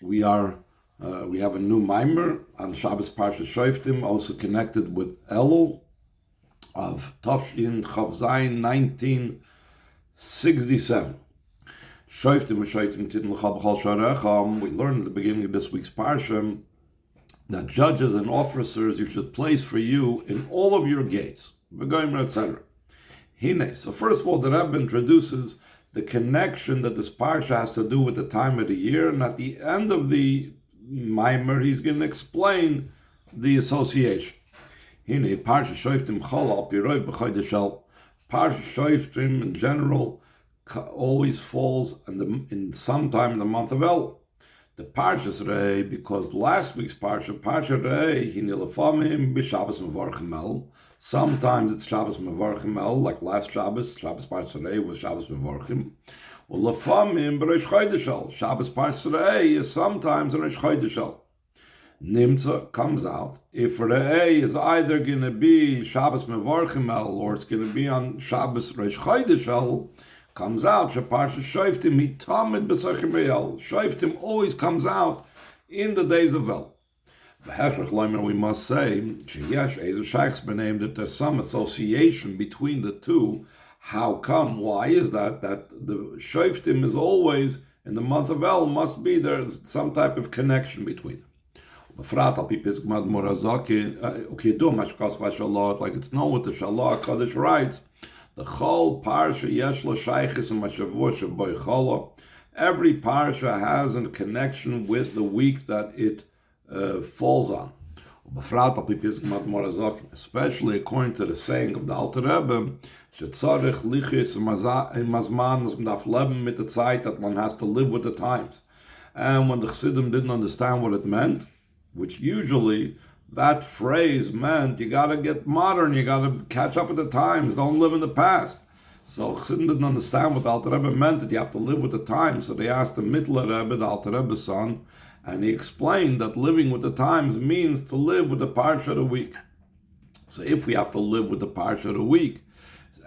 We have a new Maamar on Shabbos Maamar Shoftim, also connected with Elul of Tafshin Chav Zayin 1967. Shoftim v'shoftim titn l'cha b'chol sharecha. We learned at the beginning of this week's parsha that judges and officers you should place for you in all of your gates, etc. So first of all, the Rebbe introduces the connection that this parsha has to do with the time of the year, and at the end of the Maamar, he's going to explain the association. Parsha Shoftim Chol Piroi B'Chodesh El. Parsha Shoftim in general always falls in sometime in the month of El. The Parshas Rei, because last week's Parsha Rei, Hinilafamim B'Shabbos Mevarchim El. Sometimes it's Shabbos Mevarchim El, like last Shabbos Parsha Rei was Shabbos Mevarchim. Ulafamim B'Rosh Chodesh El. Shabbos Parsha Rei is sometimes Rosh Chodesh El. Nimtza comes out. If Rei is either going to be Shabbos Mevarchim El or it's going to be on Shabbos Rosh Chodesh El, comes out. Parsha Shoftim Hitamid B'Tzachim El. Shoftim always comes out in the days of El. We must say that there's some association between the two. How come? Why is that? That the Shoftim is always in the month of El, must be there's some type of connection between them. Like it's known with the Shalah Kodesh writes, the Chol Parsha Yesh Lo Shaychis Mashavua Sheboi Cholo. Every Parsha has a connection with the week that it falls on. Especially according to the saying of the Alter Rebbe, that one has to live with the times. And when the Chassidim didn't understand what it meant, which usually that phrase meant you got to get modern, you got to catch up with the times, don't live in the past. So Chassidim didn't understand what the Alter Rebbe meant, that you have to live with the times. So they asked the Mittler Rebbe, the Alter Rebbe's son, and he explained that living with the times means to live with the Parsha of the week. So if we have to live with the Parsha of the week,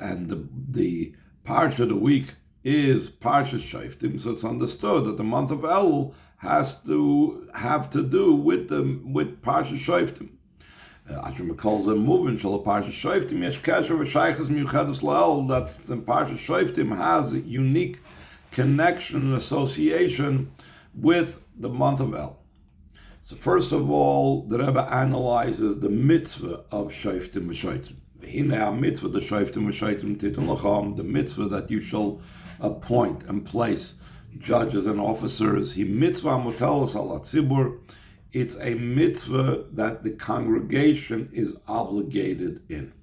and the Parsha of the week is Parsha Shoftim, so it's understood that the month of Elul has to have to do with Parsha Shoftim. That the Parsha Shoftim has a unique connection and association with the month of El. So first of all, the Rebbe analyzes the mitzvah of Shoftim v'Shoftim. The mitzvah that you shall appoint and place judges and officers. It's a mitzvah that the congregation is obligated in.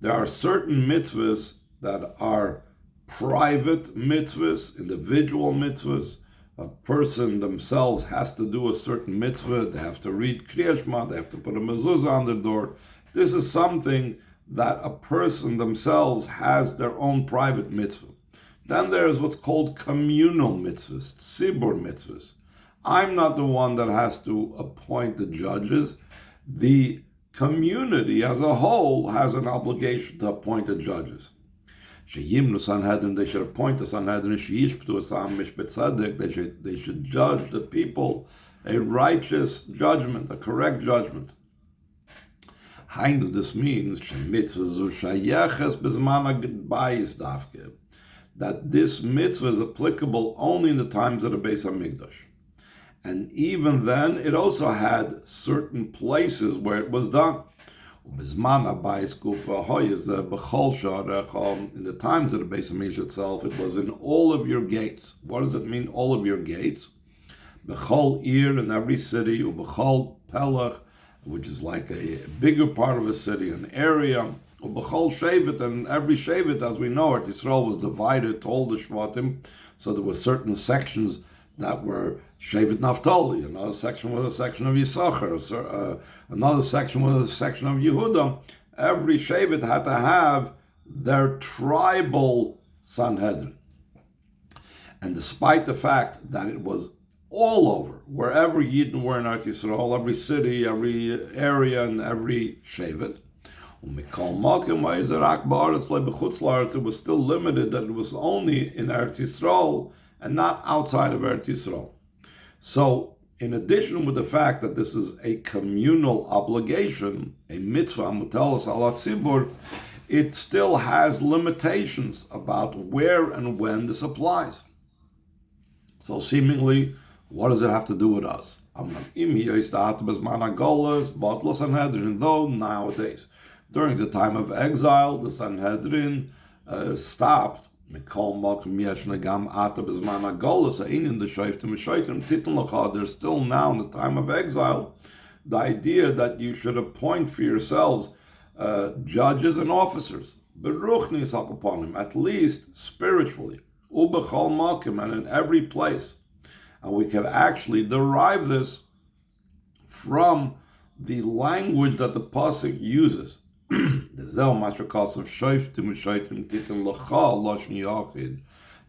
There are certain mitzvahs that are private mitzvahs, individual mitzvahs. A person themselves has to do a certain mitzvah. They have to read Kriya Shema, they have to put a mezuzah on their door. This is something that a person themselves has their own private mitzvah. Then there is what's called communal mitzvahs, tzibur mitzvahs. I'm not the one that has to appoint the judges. The community as a whole has an obligation to appoint the judges. They should appoint the Sanhedrin. They should judge the people a righteous judgment, a correct judgment. This means that this mitzvah is applicable only in the times of the Beis HaMikdash. And even then, it also had certain places where it was done. In the times of the Beis HaMikdash itself, it was in all of your gates. What does it mean, all of your gates? B'chol ir, in every city, u'b'chol pelach, which is like a bigger part of a city, an area, u'b'chol shevet, and every shevet, as we know, Eretz Yisrael was divided to all the shvatim, so there were certain sections that were Shevet Naphtali, another section was a section of Yisachar, another section was a section of Yehuda. Every Shevet had to have their tribal Sanhedrin. And despite the fact that it was all over, wherever Yidden were in Eretz Yisrael, every city, every area, and every Shevet, it was still limited, that it was only in Eretz Yisrael and not outside of Eretz Yisrael. So in addition with the fact that this is a communal obligation, a mitzvah, mutelos ala tzibur, it still has limitations about where and when this applies. So seemingly, what does it have to do with us? Though nowadays, during the time of exile, the Sanhedrin stopped. There's still now in the time of exile the idea that you should appoint for yourselves judges and officers, at least spiritually, and in every place. And we can actually derive this from the language that the pasuk uses.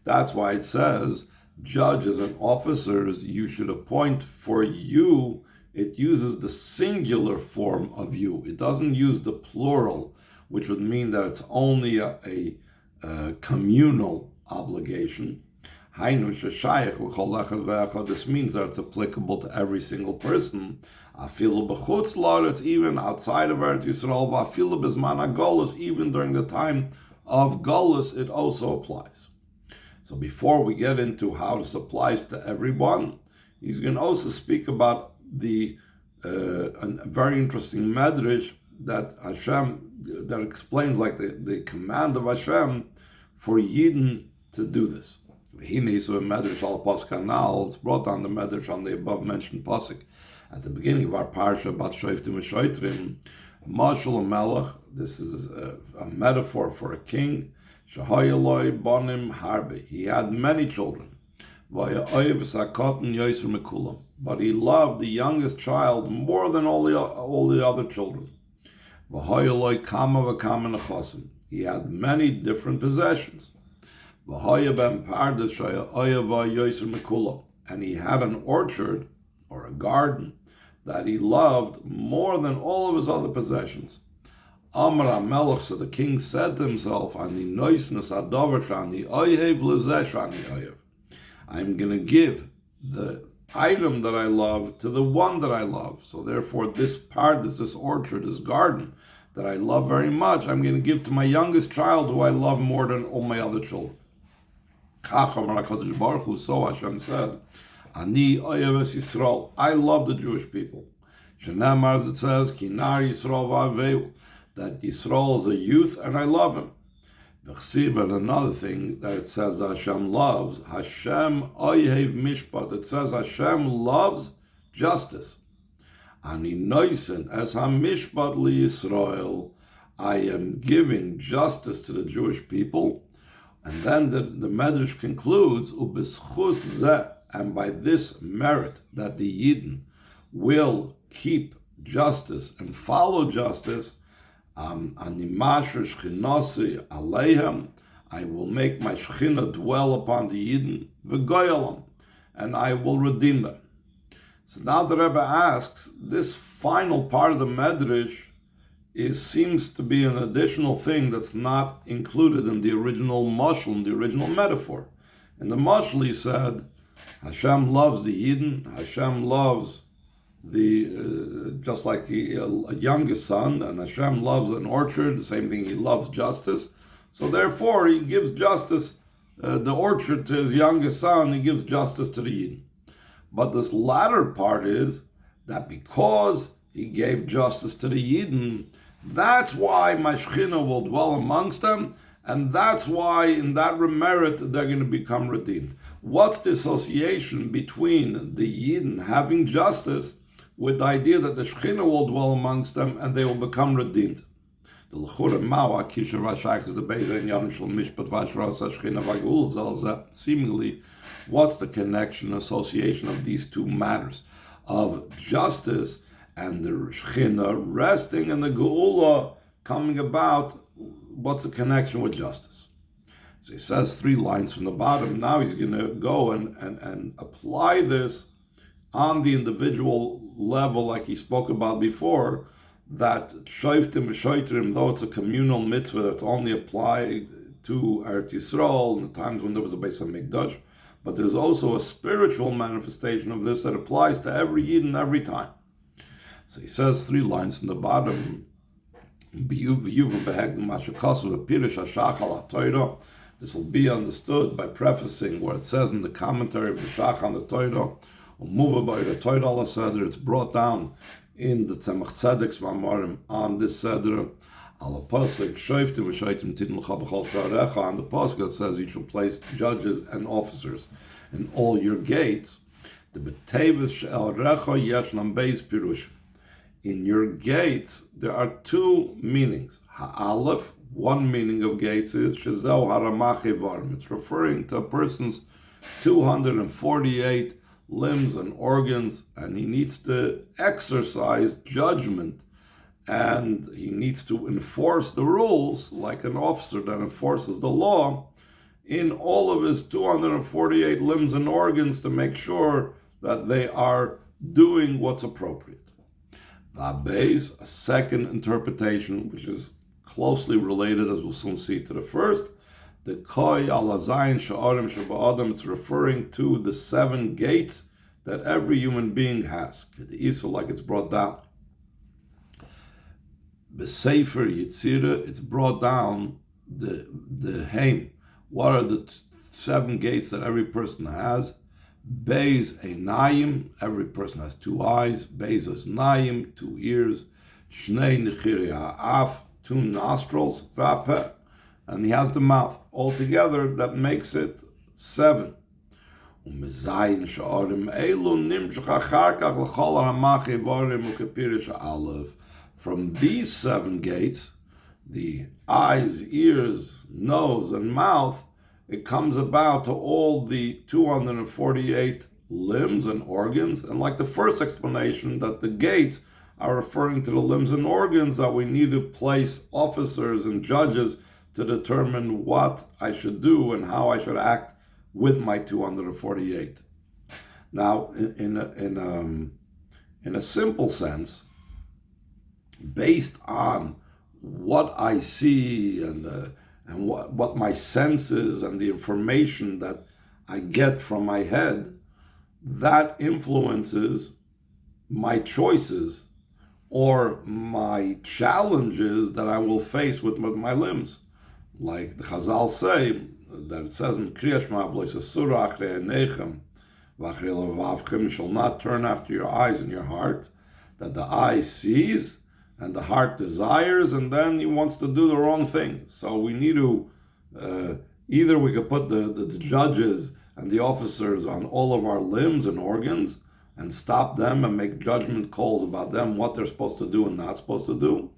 That's why it says judges and officers you should appoint for you. It uses the singular form of you. It doesn't use the plural, which would mean that it's only a communal obligation. This means that it's applicable to every single person. Even outside of Eretz Yisrael, even during the time of Golus, it also applies. So before we get into how this applies to everyone, he's going to also speak about a very interesting medrash that that explains like the command of Hashem for Yidden to do this. It's brought down the medrash on the above mentioned pasuk. At the beginning of our parsha about Shoftim and Shoitrim, Mashal Melech, this is a metaphor for a king. Shahayaloi Bonim Harbe. He had many children. But he loved the youngest child more than all the other children. He had many different possessions. And he had an orchard or a garden that he loved more than all of his other possessions. Amar Melech, so the king said to himself, I'm going to give the item that I love to the one that I love. So therefore this orchard, this garden that I love very much, I'm going to give to my youngest child who I love more than all my other children. So Hashem said, Ani oyeves Yisrael, I love the Jewish people. Shenamar, as it says, Kinar Yisrael v'aveu, that Yisrael is a youth and I love him. And another thing that it says that Hashem loves, Hashem oyev mishpat, it says Hashem loves justice. Ani noisen as ha-mishpat li Yisrael, I am giving justice to the Jewish people. And then the Medrash concludes, Ubeschus zeh, and by this merit that the Yidden will keep justice and follow justice, Animasher Shchinasi Aleihem, I will make my Shechina dwell upon the Yidden, V'goyalam, and I will redeem them. So now the Rebbe asks, this final part of the Medrash seems to be an additional thing that's not included in the original mashal, in the original metaphor. In the mashal he said, Hashem loves the Yidden, Hashem loves just like a youngest son, and Hashem loves an orchard, the same thing, he loves justice. So therefore he gives justice, the orchard to his youngest son, he gives justice to the Yidden. But this latter part is that because he gave justice to the Yidden, that's why my Shechina will dwell amongst them, and that's why in that merit they're going to become redeemed. What's the association between the Yidden having justice with the idea that the Shechina will dwell amongst them and they will become redeemed? The L'chura Mawa Kisha Vashak is the Beis and Yom Shel Mishpat Vashras Shechina Vagul Zalza. Seemingly, what's the connection, association of these two matters of justice and the Shechina resting and the Geula coming about? What's the connection with justice? So he says 3 lines from the bottom. Now he's going to go and apply this on the individual level, like he spoke about before, that Shoftim v'Shoitrim, though it's a communal mitzvah that's only applied to Eretz Yisrael in the times when there was a Beis HaMikdash, but there's also a spiritual manifestation of this that applies to every Yidden every time. So he says 3 lines in the bottom. This will be understood by prefacing where it says in the commentary of the Shach on the Torah, it's brought down in the Tzemach Tzedek's Maamarim on this Seder, on the pasuk that says you shall place judges and officers in all your gates. In your gates, there are 2 meanings. Ha'alef, one meaning of gates is Shezeu Haramache Varim. It's referring to a person's 248 limbs and organs, and he needs to exercise judgment, and he needs to enforce the rules like an officer that enforces the law in all of his 248 limbs and organs to make sure that they are doing what's appropriate. V'abeis, a second interpretation, which is closely related, as we'll soon see, to the first, the koi alazayin sha'arim shaba'adam, it's referring to the 7 gates that every human being has. The Isa, like it's brought down. The Sefer Yitzira, it's brought down the Haim. What are the 7 gates that every person has? Beis Einayim, every person has 2 eyes. Beis Oznayim, 2 ears. Shnei Nechiri Ha'af, 2 nostrils. V'apeh, and he has the mouth. Altogether, that makes it 7. Umezayin sha'arim elu nimshach achar kach l'chol ha'ramach ivarim u'kepirish ha'alev. From these 7 gates, the eyes, ears, nose, and mouth, it comes about to all the 248 limbs and organs. And like the first explanation, that the gates are referring to the limbs and organs, that we need to place officers and judges to determine what I should do and how I should act with my 248. Now, in a simple sense, based on what I see and what my senses and the information that I get from my head, that influences my choices or my challenges that I will face with my limbs. Like the Chazal say, that it says in Kriya Shema, you shall not turn after your eyes and your heart, that the eye sees and the heart desires, and then he wants to do the wrong thing. So we need to, either we could put the judges and the officers on all of our limbs and organs and stop them and make judgment calls about them, what they're supposed to do and not supposed to do.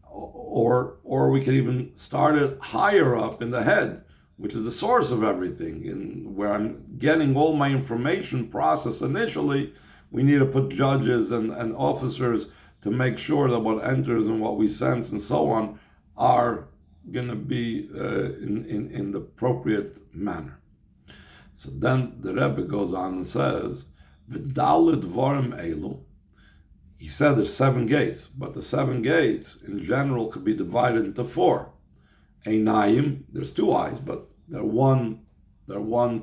Or we can even start it higher up in the head, which is the source of everything, and where I'm getting all my information processed initially. We need to put judges and officers to make sure that what enters and what we sense and so on are going to be in the appropriate manner. So then the Rebbe goes on and says, V'dalid dvarim elu. He said there's 7 gates, but the 7 gates in general could be divided into 4. Einayim, there's 2 eyes, but they're one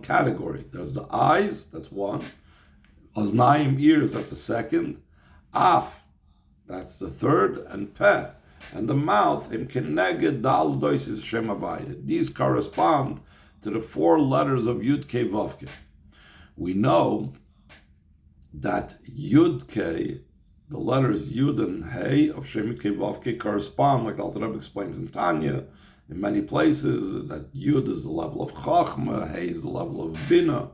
category. There's the eyes, that's 1. Oznayim, ears, that's the 2nd. Af, that's the 3rd, and peh, and the mouth, im keneged dal doisis shem havaya. These correspond to the 4 letters of Yud Kei Vav Kei. We know that Yud Kei, the letters Yud and Hey of Shem Yud Kei Vav Kei correspond, like Alter Rebbe explains in Tanya, in many places, that Yud is the level of Chachma, Hey is the level of Bina.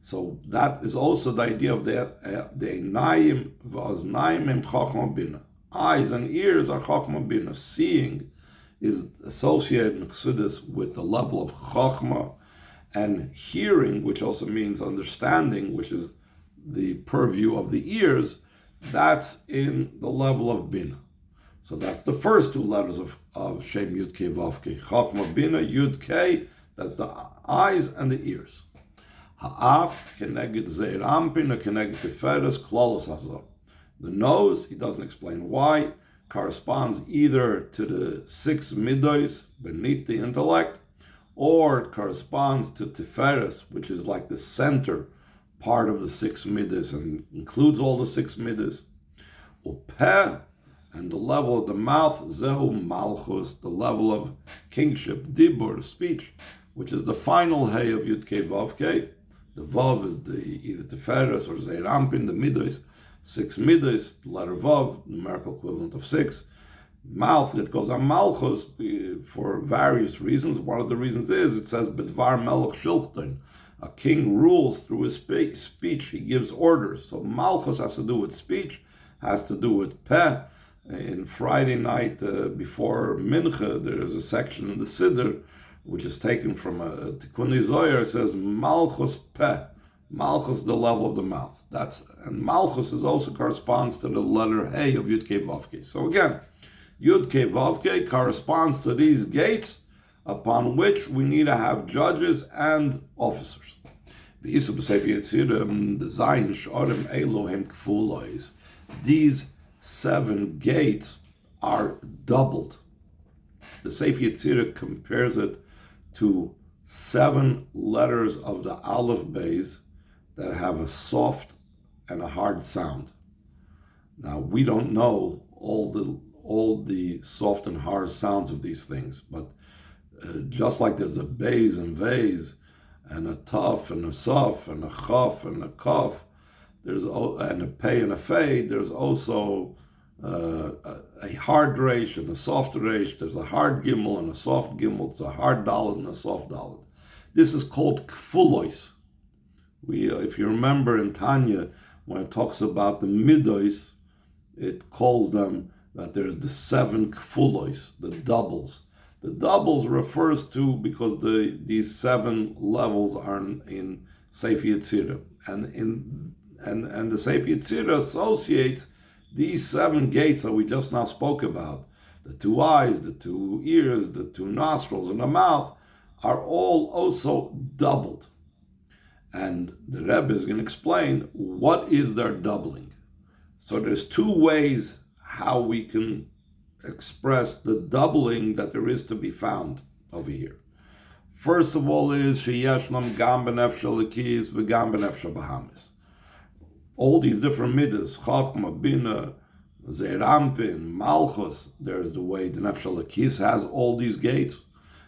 So that is also the idea of the Einayim v'Oznayim em Chachma Bina. Eyes and ears are Chachma Bina. Seeing is associated in Chassidus with the level of Chachma, and hearing, which also means understanding, which is the purview of the ears, that's in the level of Bina. So that's the first 2 letters of Shem Yud Kei Vav Kei. Chachma Bina, Yud Kei, that's the eyes and the ears. Ha'af keneged zeir ampin or keneged tiferes klolos hazor. The nose, he doesn't explain why, corresponds either to the 6 midos beneath the intellect, or it corresponds to Tiferes, which is like the center part of the 6 midas and includes all the 6 midas. Upeh, and the level of the mouth, Zehu Malchus, the level of kingship, Dibur, speech, which is the final Hey of Yud Kei Vav Kei. The Vav is either Tiferes or Zeir Ampin, the midas, 6 midas, the letter Vav, numerical equivalent of 6. Mouth, it goes on Malchus for various reasons. One of the reasons is, it says, Bedvar Melech Shilchton. A king rules through his speech, he gives orders. So Malchus has to do with speech, has to do with Peh. In Friday night before Mincha, there is a section in the Siddur, which is taken from a Tikkun Zohar. It says, Malchus Peh. Malchus, the level of the mouth. And Malchus also corresponds to the letter Hey of Yud Kei Vav Kei. So again, Yud Kei Vav Kei corresponds to these gates upon which we need to have judges and officers. These 7 gates are doubled. The Sefer Yetzirah compares it to 7 letters of the Aleph Beis that have a soft and a hard sound. Now, we don't know all the soft and hard sounds of these things, but just like there's a Beis and Veis, and a Taf and a Saf and a Chaf and a Kaf, and a Pei and a Fei, there's also a hard Reish and a soft Reish. There's a hard Gimel and a soft Gimel. It's a hard Dalet and a soft Dalet. This is called Kfulois. If you remember in Tanya, when it talks about the Midois, it calls them that there's the 7 Kfulois, the doubles. The doubles refers to, because these 7 levels are in Sefer Yetzirah, and the Sefer Yetzirah associates these 7 gates that we just now spoke about, the 2 eyes, the 2 ears, the 2 nostrils, and the mouth, are all also doubled. And the Rebbe is going to explain what is their doubling. So there's 2 ways how we can express the doubling that there is to be found over here. First of all is Sheyeshlam Gam B'Nefesh Elikis V'Gam B'Nefesh Bahamis. All these different midas, Chachma, Bina, Zeir Ampin, Malchus, there's the way the Nefesh Elikis has all these gates.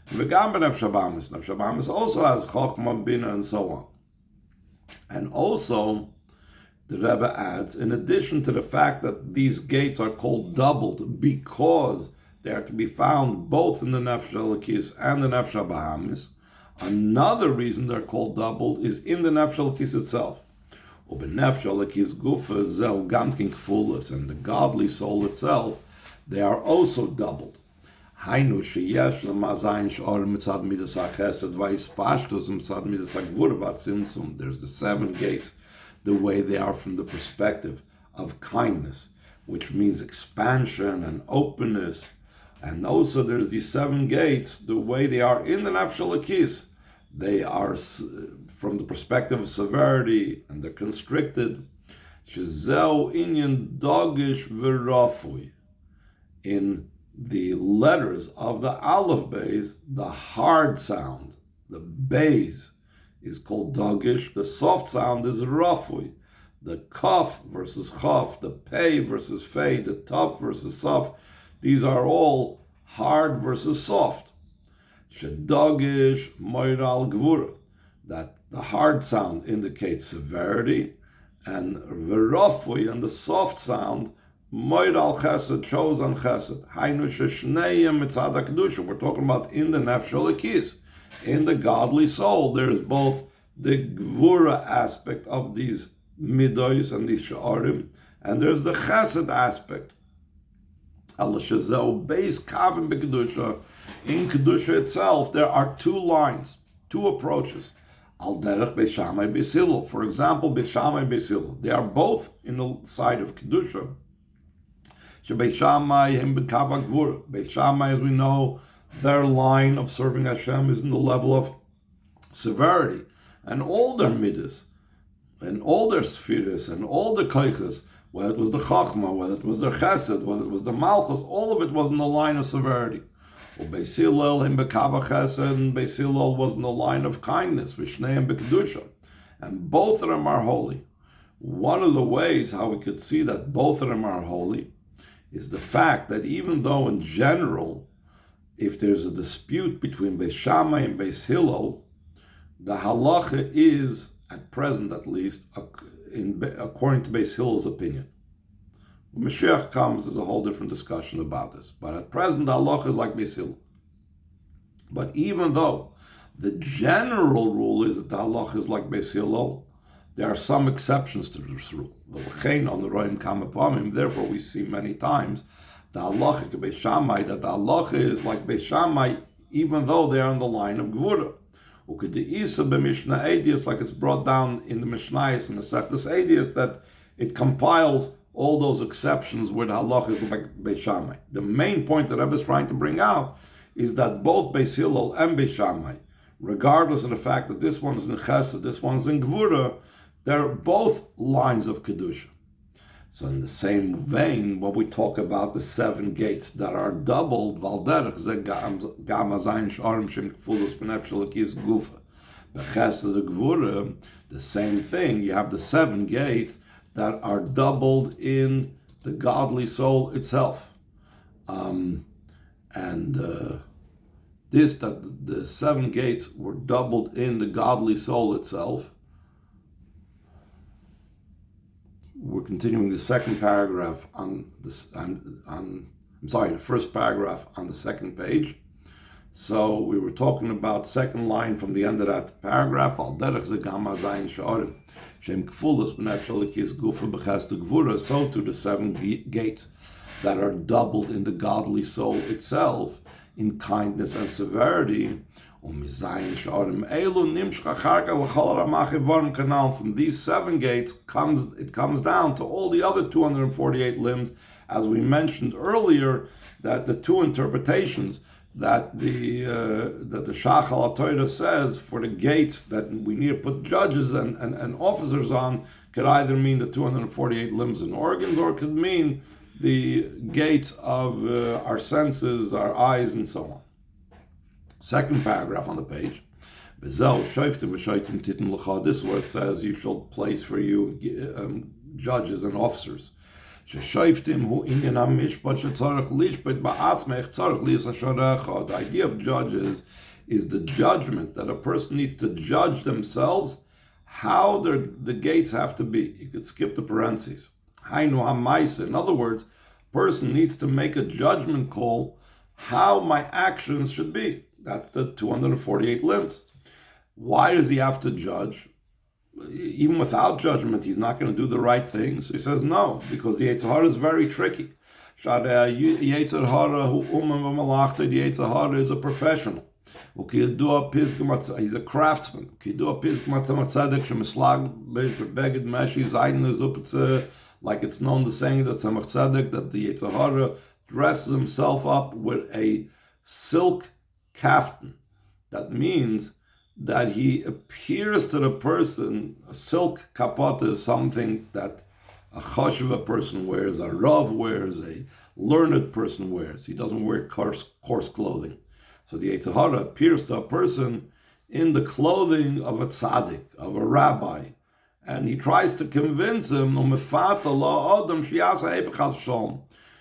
V'Gam B'Nefesh Bahamis. Nefesh Bahamis also has Chachma, Bina, and so on. And also, the Rebbe adds, in addition to the fact that these gates are called doubled because they are to be found both in the Nefesh Elikis and the Nefesh Bahamis, another reason they're called doubled is in the Nefesh Elikis itself. U'b'nefesh Elikis gufa zeu gamkin kfulas, and the godly soul itself, they are also doubled. Hainu sheyesh l'mazayin sh'or mitzad midas ha'chesed v'yispashtus mitzad midas ha'gvura v'atzimtzum. There's the 7 gates, the way they are from the perspective of kindness, which means expansion and openness. And also there's these 7 gates, the way they are in the Nefesh Elikis. They are from the perspective of severity, and they're constricted. Shezeu inyan dogish v'rafui. In the letters of the Aleph Beis, the hard sound, the Beis, is called dogish. The soft sound is rafui. The kaf versus chaf, the pei versus fei, the taf versus saf, these are all hard versus soft. Shedogish moiral gvura, that the hard sound indicates severity, and verafui, and the soft sound moiral chesed, shows on chesed. Hainu sheshneiim mitzad hakdusha. We're talking about in the nefesh elikis. In the godly soul, there's both the gvura aspect of these midos and these sha'arim, and there's the chesed aspect. In Kedusha itself, there are 2 lines, 2 approaches. Al derech Beis Shammai Beis Hillel. For example, Beis Shammai Beis Hillel. They are both in the side of Kedusha. Beis Shammai him b'kav ha'gvura. Beis Shammai, as we know, their line of serving Hashem is in the level of severity, and all their midas, and all their spheres, and all their koiches, whether it was the chachma, whether it was their chesed, whether it was the malchus, all of it was in the line of severity. Beis Hillel him bekava chesed, and Beis Hillel was in the line of kindness, v'shneim bekedusha, and both of them are holy. One of the ways how we could see that both of them are holy is the fact that even though in general, if there's a dispute between Beis Shammai and Beis Hillel, the halacha is, at present at least, according to Beis Hillel's opinion. When Mashiach comes, there's a whole different discussion about this. But at present, the halacha is like Beis Hillel. But even though the general rule is that the halacha is like Beis Hillel, there are some exceptions to this rule. Therefore, we see many times the halacha Beis Shammai, that the halacha is like Beis Shammai, even though they are on the line of Gevura. Like it's brought down in the Mishnayos and the Sechtes Eidias, that it compiles all those exceptions where the halacha is like Beis Shammai. The main point that Rebbe is trying to bring out is that both Beis Hillel and Beis Shammai, regardless of the fact that this one's in Chesed, this one's in Gevura, they're both lines of Kedusha. So in the same vein, when we talk about the 7 gates that are doubled, the same thing, you have the 7 gates that are doubled in the godly soul itself. This, that the 7 gates were doubled in the godly soul itself. We're continuing the second paragraph on this. The first paragraph on the second page. So we were talking about second line from the end of that paragraph. So to the 7 gates that are doubled in the godly soul itself in kindness and severity. From these 7 gates it comes down to all the other 248 limbs, as we mentioned earlier, that the 2 interpretations that the Shachal HaTorah says for the gates that we need to put judges and officers on could either mean the 248 limbs and organs, or it could mean the gates of our senses, our eyes, and so on. Second paragraph on the page. This is where it says you shall place for you judges and officers. The idea of judges is the judgment that a person needs to judge themselves, how the gates have to be. You could skip the parentheses. In other words, a person needs to make a judgment call how my actions should be. That's the 248 limbs. Why does he have to judge? Even without judgment, he's not going to do the right thing. So he says no, because the Yetzer Hara is very tricky. The Yetzer Hara is a professional. He's a craftsman. Like it's known the saying that the Yetzer Hara dresses himself up with a silk kaftan. That means that he appears to the person, a silk kapata is something that a chashuva person wears, a rav wears, a learned person wears. He doesn't wear coarse clothing. So the Yetzer Hara appears to a person in the clothing of a tzaddik, of a rabbi, and he tries to convince him,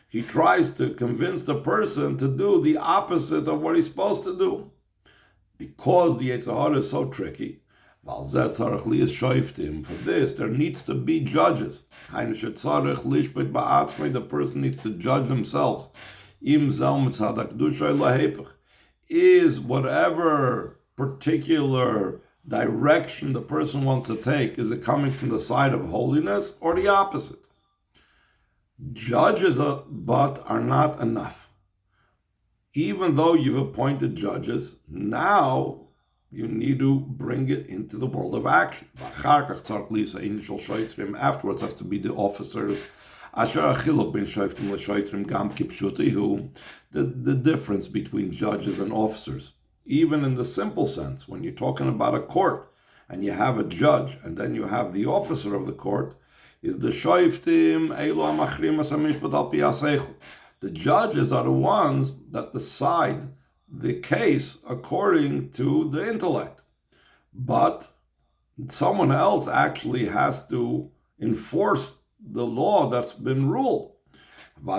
he tries to convince the person to do the opposite of what he's supposed to do. Because the Yetzer Hara is so tricky, for this, there needs to be judges. The person needs to judge themselves. Is whatever particular direction the person wants to take, is it coming from the side of holiness or the opposite? Judges but are not enough. Even though you've appointed judges, now you need to bring it into the world of action. Afterwards has to be the officers. The difference between judges and officers, even in the simple sense, when you're talking about a court and you have a judge and then you have the officer of the court, is the Shoftim. The judges are the ones that decide the case according to the intellect. But someone else actually has to enforce the law that's been ruled. The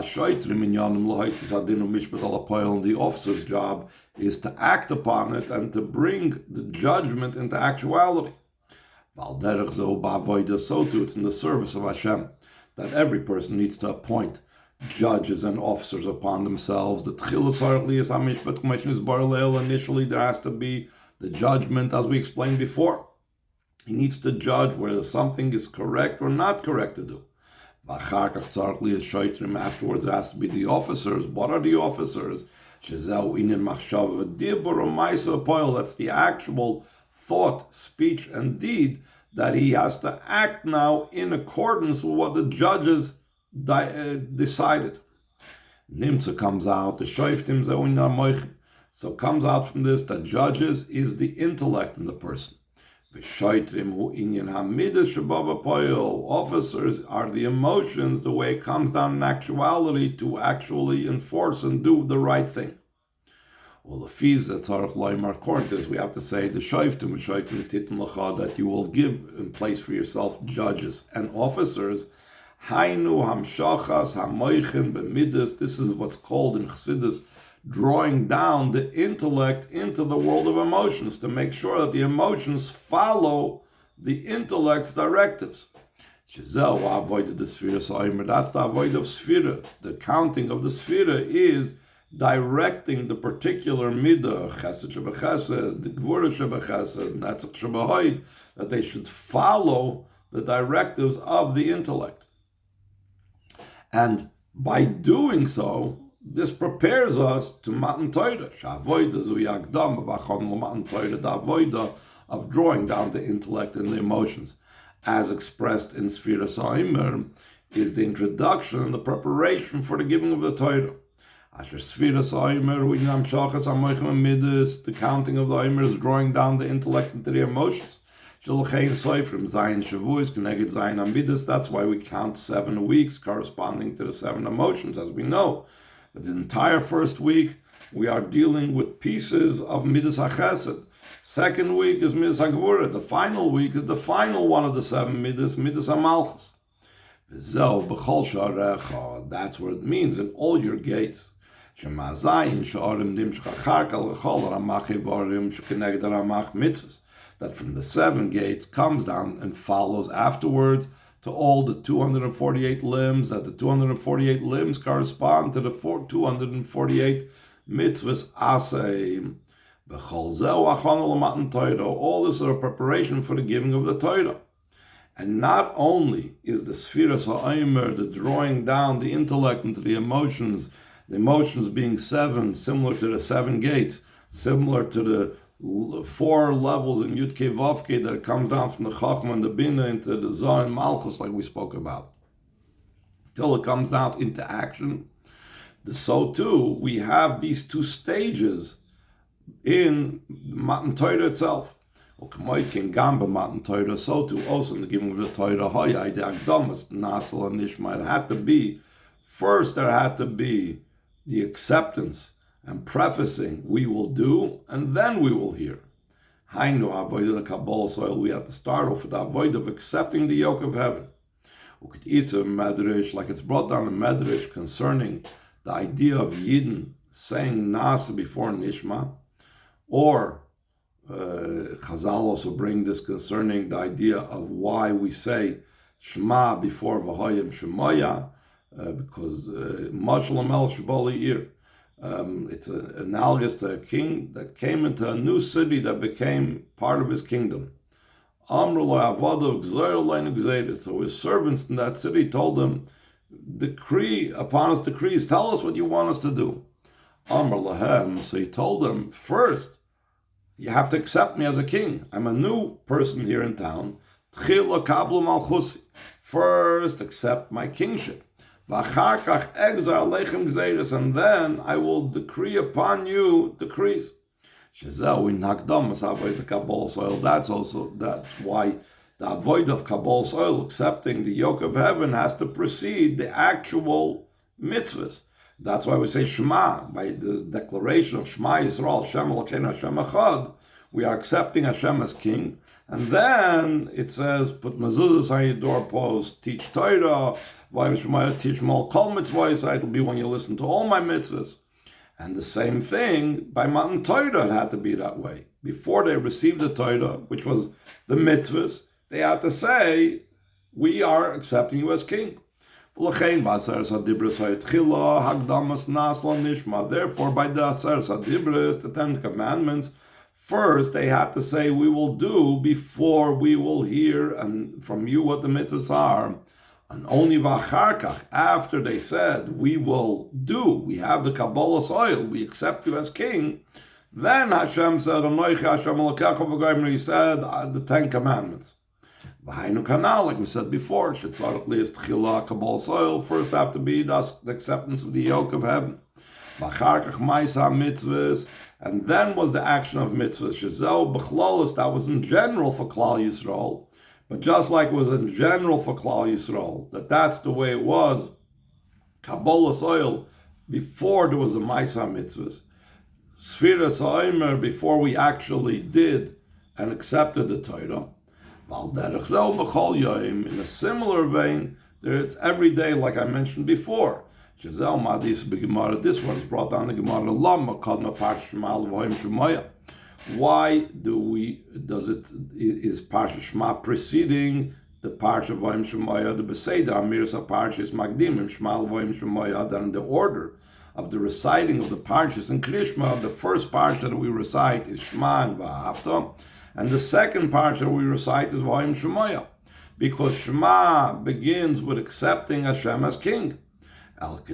officer's job is to act upon it and to bring the judgment into actuality. So too, it's in the service of Hashem that every person needs to appoint judges and officers upon themselves. The initially there has to be the judgment, as we explained before. He needs to judge whether something is correct or not correct to do. Afterwards, there has to be the officers. What are the officers? That's the actual thought, speech, and deed that he has to act now in accordance with what the judges decided. Nimtza comes out, the Shoftim so comes out from this that judges is the intellect in the person. Officers are the emotions, the way it comes down in actuality to actually enforce and do the right thing. Well, the fees that according to this, we have to say the Shoftim that you will give in place for yourself judges and officers. This is what's called in Chassidus drawing down the intellect into the world of emotions to make sure that the emotions follow the intellect's directives. That's the avoid of Sphira. The counting of the Sphira is directing the particular midah, chesed shebechesed, the gvura shebechesed, netzach shebehoid, that they should follow the directives of the intellect. And by doing so, this prepares us to Matan Torah. Shavoida zu yagdam v'achon Matan Torah, the avoida of drawing down the intellect and the emotions, as expressed in Sphira Sa'imer, is the introduction and the preparation for the giving of the Torah. Asher Sphira Sa'imer, the counting of the Omer is drawing down the intellect into the emotions. That's why we count 7 weeks corresponding to the 7 emotions, as we know. But the entire first week, we are dealing with pieces of Midas HaChesed. Second week is Midas HaGvura. The final week is the final one of the 7 Midas, Midas HaMalchus. That's what it means in all your gates. That from the 7 gates comes down and follows afterwards to all the 248 limbs, that the 248 limbs correspond to the 248 mitzvahs asay. All this is a preparation for the giving of the Torah. And not only is the Sphira Ha'omer, the drawing down the intellect into the emotions being 7, similar to the 7 gates, similar to the 4 levels in Yud Kei Vav Kei that comes down from the Chachma and the Bina into the Zah and Malchus, like we spoke about, till it comes down into action. So too, we have these 2 stages in Matan Torah itself. So too, also in the giving of the Torah, it had to be, first there had to be the acceptance and prefacing, we will do, and then we will hear. We have to start off with the avoid of accepting the yoke of heaven. Like it's brought down in Medrash concerning the idea of Yidden saying Nasa before Nishma, or Chazal also bring this concerning the idea of why we say Shema before V'hoyim Shemoya, because Mashal El Shabali Ir. It's analogous to a king that came into a new city that became part of his kingdom. So his servants in that city told him, decree upon us decrees, tell us what you want us to do. So he told them, first, you have to accept me as a king. I'm a new person here in town. First, accept my kingship. And then I will decree upon you decrees. That's why the avoid of Kabbalah soil, accepting the yoke of heaven, has to precede the actual mitzvahs. That's why we say Shema, by the declaration of Shema Yisrael, Hashem Elokeinu Hashem Echad. We are accepting Hashem as King. And then it says, put mezuzahs on your doorpost, teach Torah, teach Mol Kol Mitzvahs. It will be when you listen to all my mitzvahs. And the same thing, by Matan Torah, it had to be that way. Before they received the Torah, which was the mitzvahs, they had to say, we are accepting you as King. Therefore, by the Aseres HaDibros, the Ten Commandments, first they had to say, we will do before we will hear and from you what the mitzvahs are. And only v'acharkach, after they said, we will do, we have the Kabbalah's oil, we accept you as king, then Hashem said, he said the Ten Commandments. V'hainu kanal, like we said before, shetzarach liyas tchila Kabbalah's oil, first have to be the acceptance of the yoke of heaven. V'acharkach ma'isa mitzvahs, and then was the action of mitzvahs. Shezeu b'chlolos, that was in general for Klal Yisrael. But just like it was in general for Klal Yisrael, that's the way it was, Kabbalah's oil, before there was a Maisa Mitzvahs, Sfiras HaOmer, before we actually did and accepted the Torah, in a similar vein, it's every day, like I mentioned before. This one is brought down the Gemara, why is Parsha Shema preceding the Parsha Vayim Shemaya, the Beseda, Amiras Parsha is Magdimim, Shema Vayim Shemaya, that in the order of the reciting of the Parshas in Krishma, the first Parsha that we recite is Shema and Va'afta, and the second Parsha we recite is Vayim Shemaya, because Shema begins with accepting Hashem as King. First,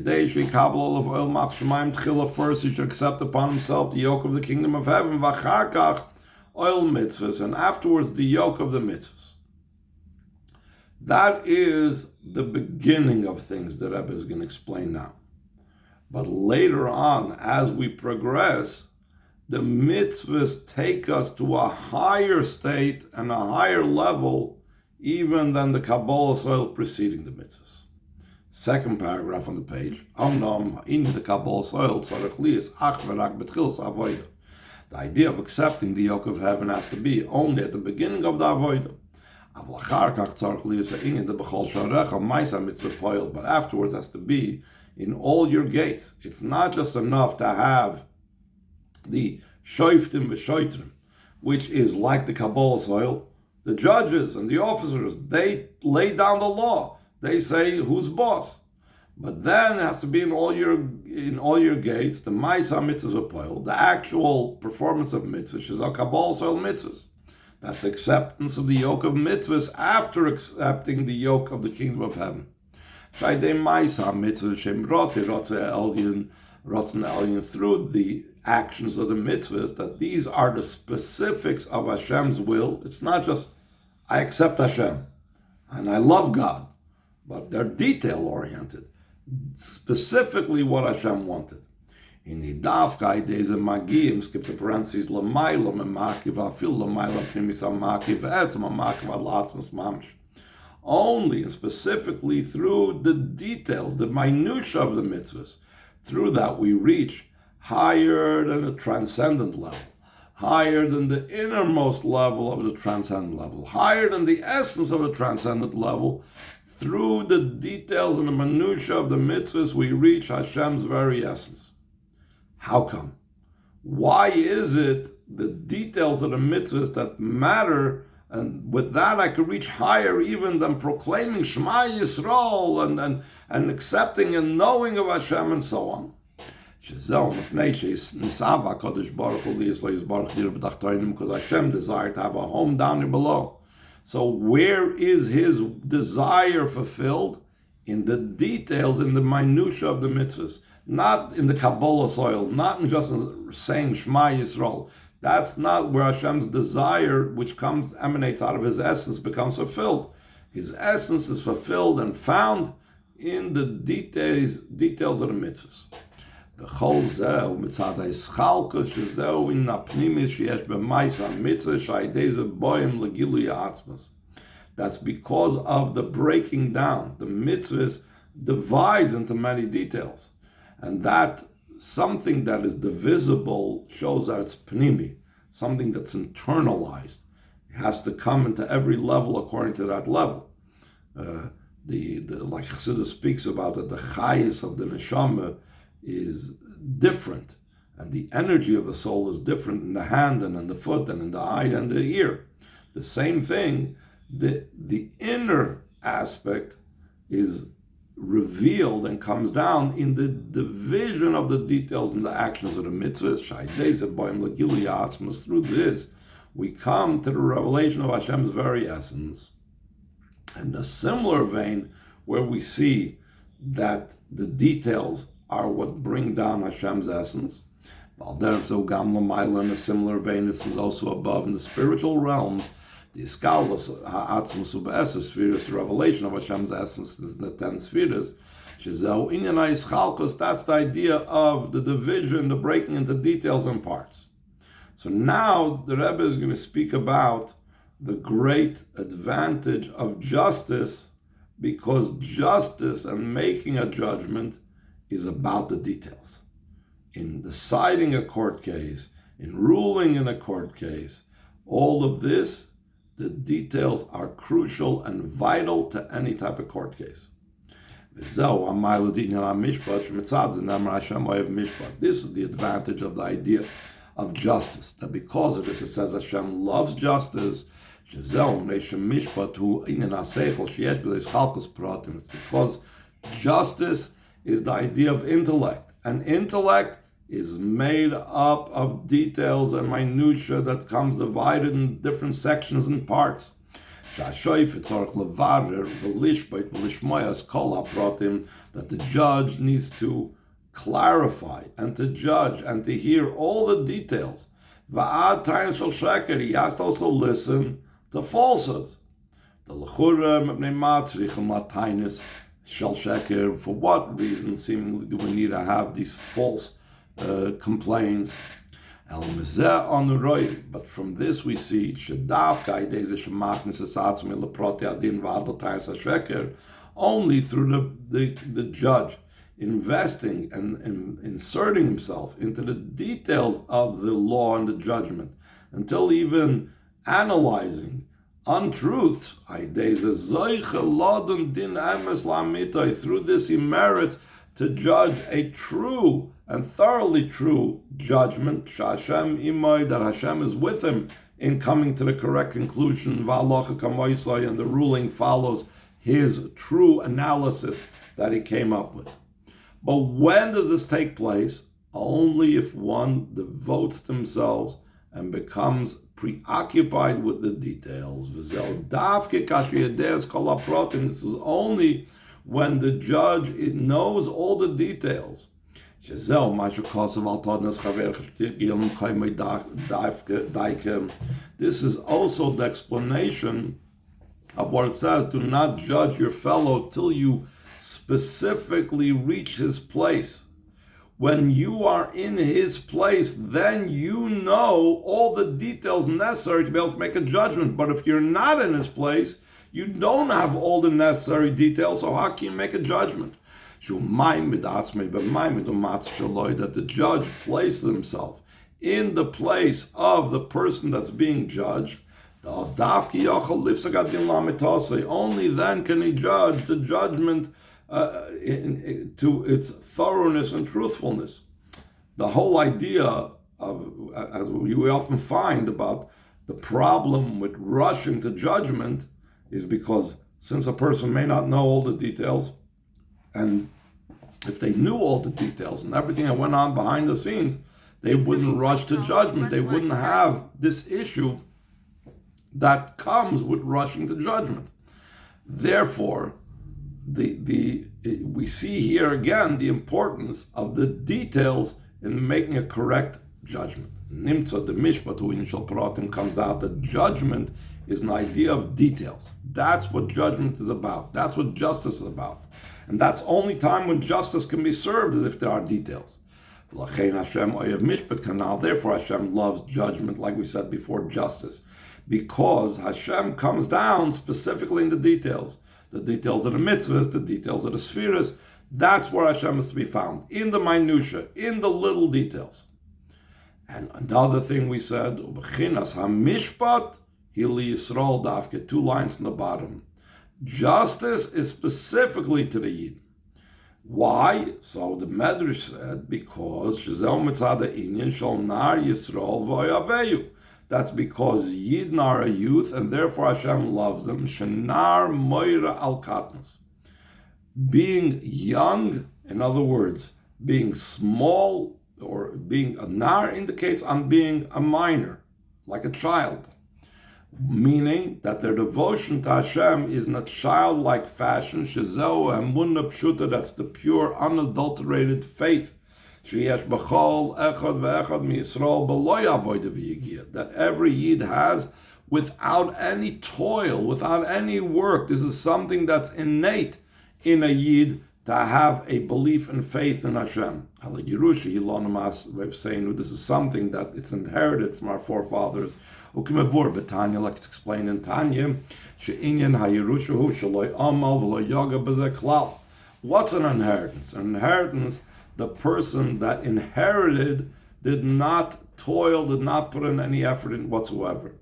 he should accept upon himself the yoke of the kingdom of heaven, oil mitzvahs, and afterwards the yoke of the mitzvahs. That is the beginning of things that Rebbe is going to explain now. But later on, as we progress, the mitzvahs take us to a higher state and a higher level even than the Kabbalah's oil preceding the mitzvahs. Second paragraph on the page. The idea of accepting the yoke of heaven has to be only at the beginning of the avodah. But afterwards has to be in all your gates. It's not just enough to have the Shoftim v'Shoitrim, which is like the Kabbalah's oil. The judges and the officers, they lay down the law. They say who's boss, but then it has to be in all your gates. The Ma'isa mitzvahs of the actual performance of mitzvahs is a Kabbalah's oil mitzvahs. That's acceptance of the yoke of mitzvahs after accepting the yoke of the kingdom of heaven. Through the actions of the mitzvahs, that these are the specifics of Hashem's will. It's not just I accept Hashem and I love God, but they're detail-oriented, specifically what Hashem wanted. In the Davkai, there's a Magiyim, skip the parentheses, L'mayla memakiv, afil l'mayla pnimis amakiv, etzem amakiv alatmos mamish. Only and specifically through the details, the minutiae of the mitzvahs, through that we reach higher than the transcendent level, higher than the innermost level of the transcendent level, higher than the essence of the transcendent level. Through the details and the minutiae of the mitzvahs, we reach Hashem's very essence. How come? Why is it the details of the mitzvahs that matter, and with that I could reach higher even than proclaiming Shema Yisrael and accepting and knowing of Hashem and so on? Because Hashem desired to have a home down here below. So where is his desire fulfilled? In the details, in the minutiae of the mitzvahs. Not in the Kabbalah's oil, not in just saying Shema Yisrael. That's not where Hashem's desire, which emanates out of his essence, becomes fulfilled. His essence is fulfilled and found in the details of the mitzvahs. That's because of the breaking down. The mitzvahs divides into many details. And that something that is divisible shows that it's pnimi, something that's internalized. It has to come into every level according to that level. Like Chassidus speaks about it, the chayis of the neshama is different, and the energy of the soul is different in the hand and in the foot and in the eye and the ear. The same thing, the inner aspect is revealed and comes down in the division of the details and the actions of the mitzvahs. Through this, we come to the revelation of Hashem's very essence. In a similar vein, where we see that the details are what bring down Hashem's essence. In a similar vein, this is also above in the spiritual realms. The Iskalus Ha'atzmus U'Be'eses Spheres, the revelation of Hashem's essence is the 10 spheres. That's the idea of the division, the breaking into details and parts. So now the Rebbe is going to speak about the great advantage of justice, because justice and making a judgment is about the details. In deciding a court case, in ruling in a court case, all of this, the details are crucial and vital to any type of court case. This is the advantage of the idea of justice, that because of this it says Hashem loves justice. It's because justice is the idea of intellect, and intellect is made up of details and minutiae that comes divided in different sections and parts. That the judge needs to clarify and to judge and to hear all the details. He has to also listen to falsehoods. For what reason seemingly do we need to have these false complaints? But from this we see only through the judge investing and inserting himself into the details of the law and the judgment, until even analyzing untruths. Through this he merits to judge a true and thoroughly true judgment. That Hashem is with him in coming to the correct conclusion, and the ruling follows his true analysis that he came up with. But when does this take place? Only if one devotes themselves and becomes preoccupied with the details. This is only when the judge knows all the details. This is also the explanation of what it says, do not judge your fellow till you specifically reach his place. When you are in his place, then you know all the details necessary to be able to make a judgment. But if you're not in his place, you don't have all the necessary details, so how can you make a judgment? That the judge places himself in the place of the person that's being judged. Only then can he judge the judgment to its thoroughness and truthfulness. The whole idea of, as we often find about the problem with rushing to judgment, is because since a person may not know all the details, and if they knew all the details and everything that went on behind the scenes, they wouldn't rush to judgment. They wouldn't have this issue that comes with rushing to judgment. Therefore, we see here again the importance of the details in making a correct judgment. Nimtza the mishpat hu inshal pratim comes out that judgment is an idea of details. That's what judgment is about. That's what justice is about. And that's only time when justice can be served is if there are details. Therefore Hashem loves judgment, like we said before, justice. Because Hashem comes down specifically in the details. The details of the mitzvahs, the details of the spheres, That's where Hashem is to be found, in the minutia, in the little details. And another thing we said, Ubechinas HaMishpat Hili Yisrael Davke, 2 lines in the bottom. Justice is specifically to the Yid. Why? So the Medrash said, because Shazel Mitzad Inyan Shal Nar Yisrael V'Oyaveyu. That's because Yidden are a youth, and therefore Hashem loves them. Shenar Moira Al Katnus. Being young, in other words, being small, or being a nar indicates I'm being a minor, like a child. Meaning that their devotion to Hashem is in a childlike fashion. Shezeu emunah pshuta, that's the pure, unadulterated faith. Sheyesh b'chol echad ve'echad miYisrael b'lo yavoda v'yigia, that every Yid has without any toil, without any work. This is something that's innate in a Yid, to have a belief and faith in Hashem. We're saying this is something that it's inherited from our forefathers. Like it's explained in Tanya, what's an inheritance? An inheritance, the person that inherited did not toil, did not put in any effort in whatsoever.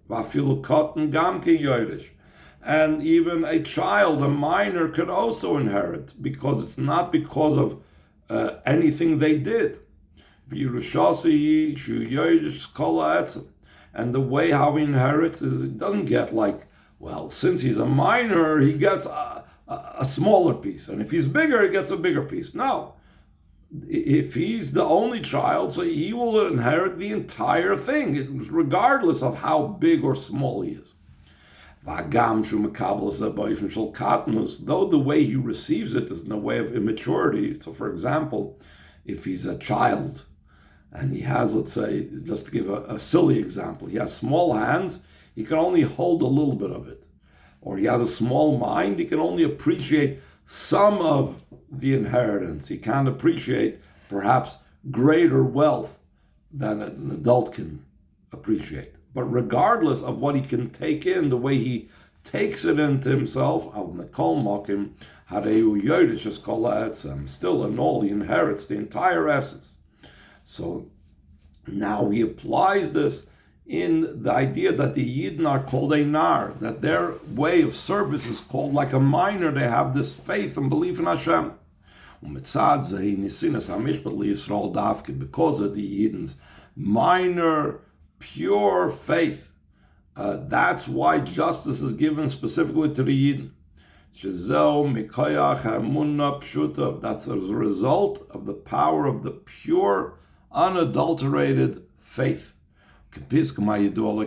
And even a child, a minor, could also inherit, because it's not because of anything they did. And the way how he inherits is, it doesn't get like, well, since he's a minor, he gets a smaller piece, and if he's bigger, he gets a bigger piece. No. If he's the only child, so he will inherit the entire thing, regardless of how big or small he is. Though the way he receives it is in a way of immaturity. So, for example, if he's a child and he has, let's say, just to give a silly example, he has small hands, he can only hold a little bit of it. Or he has a small mind, he can only appreciate some of the inheritance. He can't appreciate perhaps greater wealth than an adult can appreciate. But regardless of what he can take in, the way he takes it into himself, still in all, he inherits the entire essence. So now he applies this in the idea that the Yidden are called a nar, that their way of service is called like a minor. They have this faith and belief in Hashem. Because of the Yidden's minor, pure faith, that's why justice is given specifically to the Yidden. That's as a result of the power of the pure, unadulterated faith. Like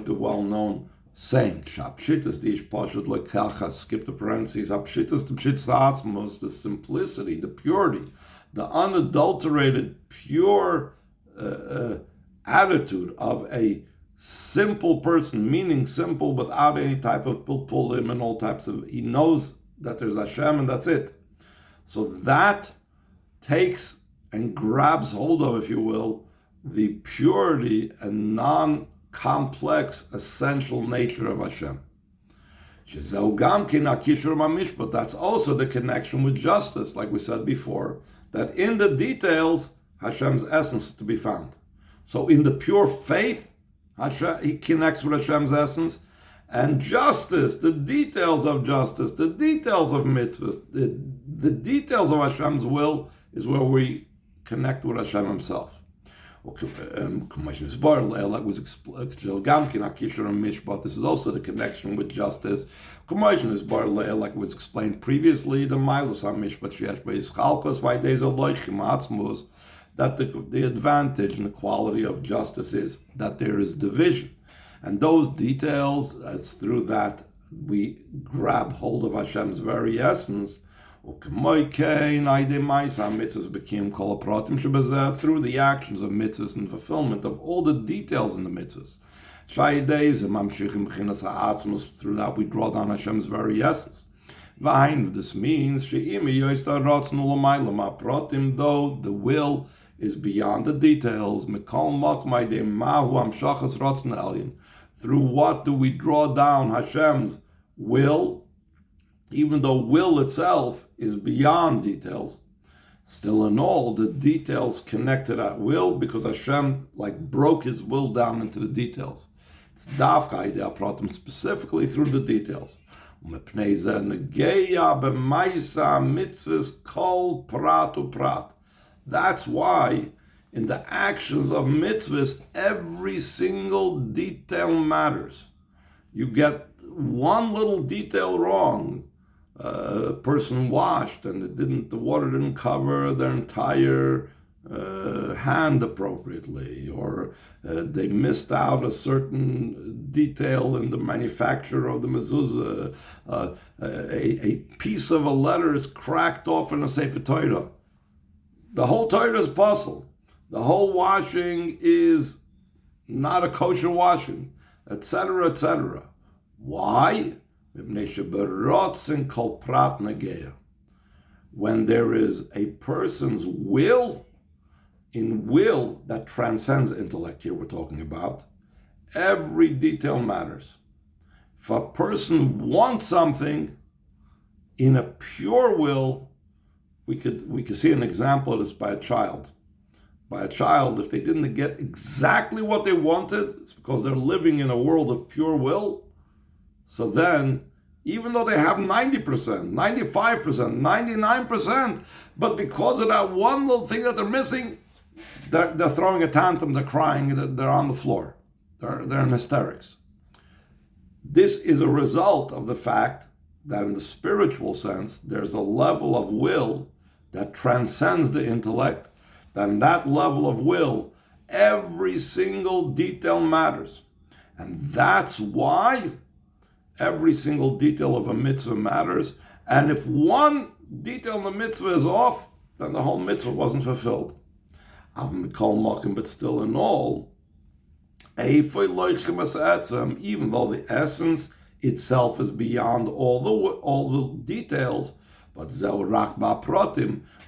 the well-known saying, skip the parentheses, the simplicity, the purity, the unadulterated, pure attitude of a simple person, meaning simple without any type of pilpulim and all types of, he knows that there's Hashem and that's it. So that takes and grabs hold of, if you will, the purity and non-complex essential nature of Hashem. But that's also the connection with justice, like we said before, that in the details, Hashem's essence is to be found. So in the pure faith, Hashem, he connects with Hashem's essence, and justice, the details of justice, the details of mitzvahs, the details of Hashem's will is where we connect with Hashem Himself. Like was explained, this is also the connection with justice. Like it was explained previously, the that the advantage and the quality of justice is that there is division. And those details, it's through that we grab hold of Hashem's very essence. Through the actions of mitzvahs and fulfillment of all the details in the mitzvahs. Through that we draw down Hashem's very essence. This means though the will is beyond the details, through what do we draw down Hashem's will, even though will itself is beyond details. Still in all, the details connect to that will because Hashem broke his will down into the details. It's Davka Idea Pratim specifically through the details. That's why in the actions of mitzvahs, every single detail matters. You get one little detail wrong. A person washed and the water didn't cover their entire hand appropriately, or they missed out a certain detail in the manufacture of the mezuzah. A piece of a letter is cracked off in a Sefer Torah. The whole Torah is puzzle. The whole washing is not a kosher washing, etc., etc. Why? When there is a person's will, in will that transcends intellect, here we're talking about, every detail matters. If a person wants something in a pure will, we could see an example of this by a child. By a child, if they didn't get exactly what they wanted, it's because they're living in a world of pure will. So then, even though they have 90%, 95%, 99%, but because of that one little thing that they're missing, they're throwing a tantrum, they're crying, they're on the floor. They're in hysterics. This is a result of the fact that in the spiritual sense, there's a level of will that transcends the intellect. That in that level of will, every single detail matters. And that's why every single detail of a mitzvah matters. And if one detail in the mitzvah is off, then the whole mitzvah wasn't fulfilled. But still in all, even though the essence itself is beyond all the details, but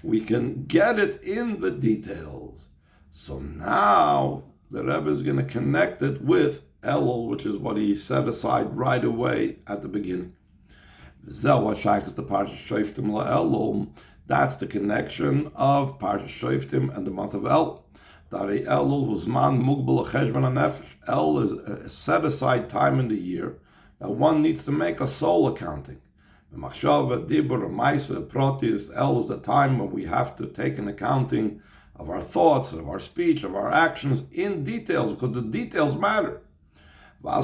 we can get it in the details. So now the Rebbe is going to connect it with Elul, which is what he set aside right away at the beginning. That's the connection of Parsha Shoftim and the month of El. El is a set aside time in the year that one needs to make a soul accounting. El is the time when we have to take an accounting of our thoughts, of our speech, of our actions in details, because the details matter. The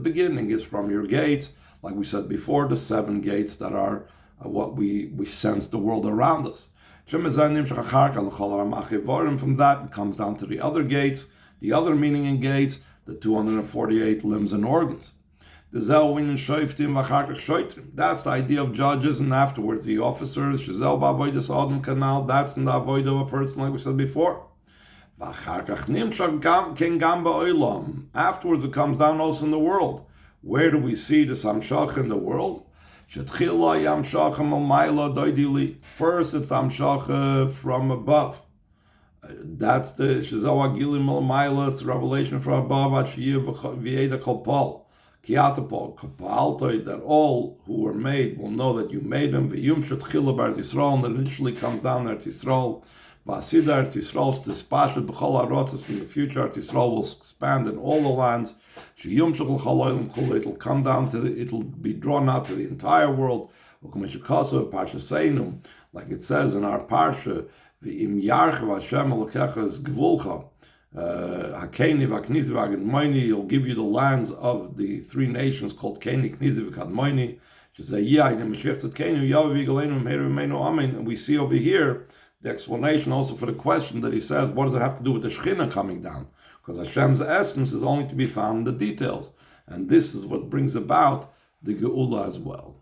beginning is from your gates, like we said before, the 7 gates that are what we sense the world around us. From that, it comes down to the other gates, the other meaning in gates, the 248 limbs and organs. That's the idea of judges, and afterwards the officers. That's in the avoid of a person, like we said before. Afterwards it comes down also in the world. Where do we see the Samshach in the world? First it's Samshach from above. That's the Shizawa Gilim Maila, it's revelation from above, that all who were made will know that you made them. And that initially comes down there to Yisrael. In the future, Yisrael will expand in all the lands. It'll come down it'll be drawn out to the entire world. Like it says in our parsha, he'll give you the lands of the 3 nations called Keni, Knizi, V'Kadmoini. And we see over here the explanation also for the question that he says, what does it have to do with the Shekhinah coming down? Because Hashem's essence is only to be found in the details. And this is what brings about the Geula as well.